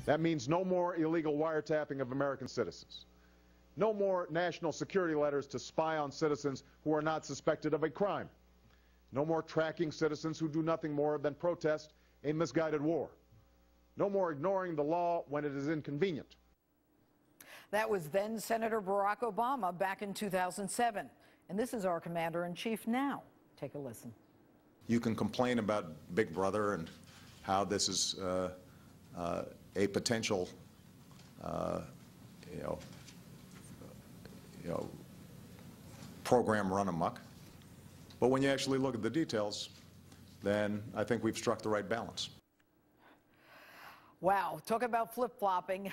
That means no more illegal wiretapping of American citizens. No more national security letters to spy on citizens who are not suspected of a crime. No more tracking citizens who do nothing more than protest a misguided war. No more ignoring the law when it is inconvenient. That was then Senator Barack Obama back in 2007. And this is our commander-in-chief now. Take a listen. You can complain about Big Brother and how this is a potential, program run amok. But when you actually look at the details, then I think we've struck the right balance. Wow, talk about flip-flopping.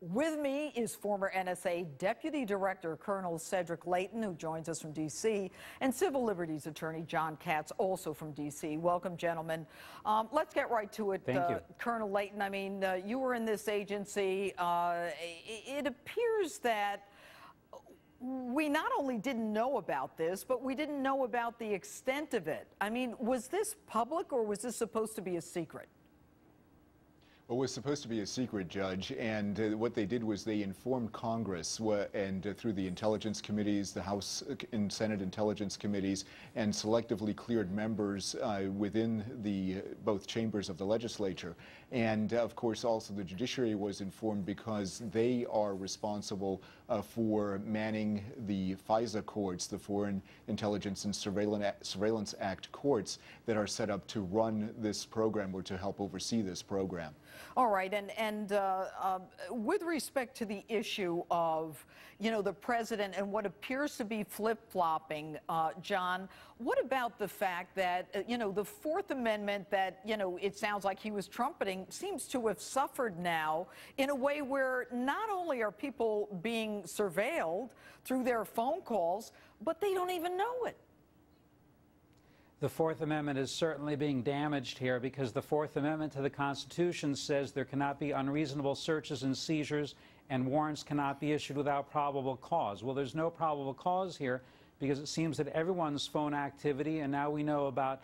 With me is former NSA Deputy Director Colonel Cedric Leighton, who joins us from D.C., and Civil Liberties Attorney John Katz, also from D.C. Welcome, gentlemen. Let's get right to it. Thank you. Colonel Leighton, I mean, you were in this agency. It appears that we not only didn't know about this, but we didn't know about the extent of it. I mean, was this public or was this supposed to be a secret? Well, it was supposed to be a secret, Judge, and what they did was they informed Congress and through the intelligence committees, the House and Senate intelligence committees, and selectively cleared members within the both chambers of the legislature. And, of course, also the judiciary was informed because they are responsible for manning the FISA courts, the Foreign Intelligence and Surveillance Act courts that are set up to run this program or to help oversee this program. All right, and with respect to the issue of, the president and what appears to be flip-flopping, John, what about the fact that, the Fourth Amendment that, it sounds like he was trumpeting seems to have suffered now in a way where not only are people being surveilled through their phone calls, but they don't even know it? The Fourth Amendment is certainly being damaged here because the Fourth Amendment to the Constitution says there cannot be unreasonable searches and seizures and warrants cannot be issued without probable cause. Well, there's no probable cause here because it seems that everyone's phone activity, and now we know about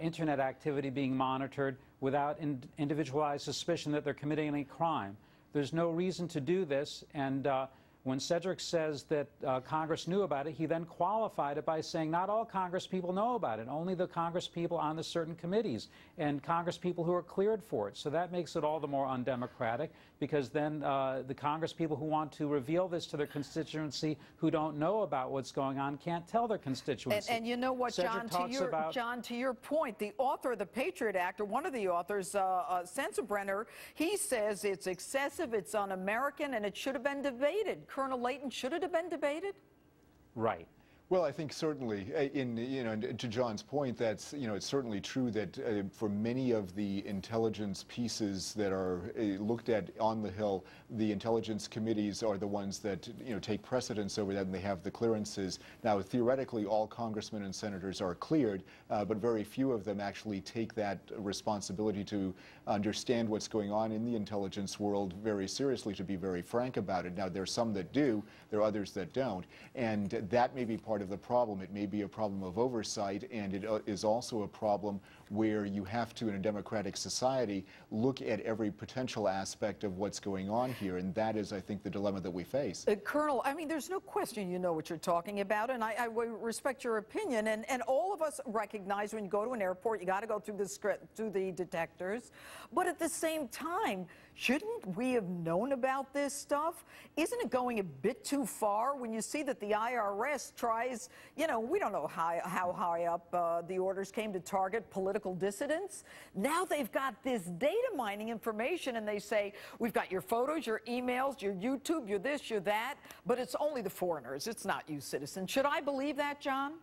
internet activity being monitored without individualized suspicion that they're committing any crime. There's no reason to do this, and when Cedric says that Congress knew about it, he then qualified it by saying not all Congress people know about it, only the Congress people on the certain committees and Congress people who are cleared for it. So that makes it all the more undemocratic because then the Congress people who want to reveal this to their constituency who don't know about what's going on can't tell their constituency. And you know what, John, to your point, the author of the Patriot Act, or one of the authors, Sensenbrenner, he says it's excessive, it's un-American, and it should have been debated. Colonel Leighton, should it have been debated? Right. Well, I think certainly, to John's point, that's, it's certainly true that for many of the intelligence pieces that are looked at on the Hill, the intelligence committees are the ones that, take precedence over that, and they have the clearances. Now, theoretically, all congressmen and senators are cleared, but very few of them actually take that responsibility to understand what's going on in the intelligence world very seriously, to be very frank about it. Now, there are some that do, there are others that don't, and that may be part of the problem. It may be a problem of oversight, and it is also a problem where you have to, in a democratic society, look at every potential aspect of what's going on here, and that is, I think, the dilemma that we face. Colonel, I mean, there's no question you know what you're talking about, and I respect your opinion, and all of us recognize when you go to an airport, you got to go through the detectors, but at the same time, shouldn't we have known about this stuff? Isn't it going a bit too far when you see that the IRS tries, we don't know how high up the orders came to target political dissidents. Now they've got this data mining information and they say, we've got your photos, your emails, your YouTube, your this, your that, but it's only the foreigners. It's not you citizens. Should I believe that, John?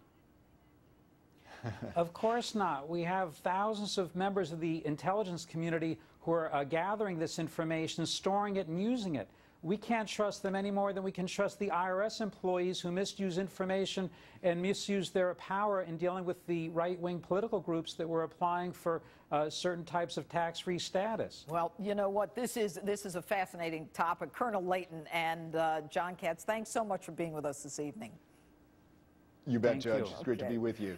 Of course not. We have thousands of members of the intelligence community who are gathering this information, storing it, and using it. We can't trust them any more than we can trust the IRS employees who misuse information and misuse their power in dealing with the right-wing political groups that were applying for certain types of tax-free status. Well, you know what? This is a fascinating topic. Colonel Leighton and John Katz, thanks so much for being with us this evening. You bet, Judge. It's great to be with you.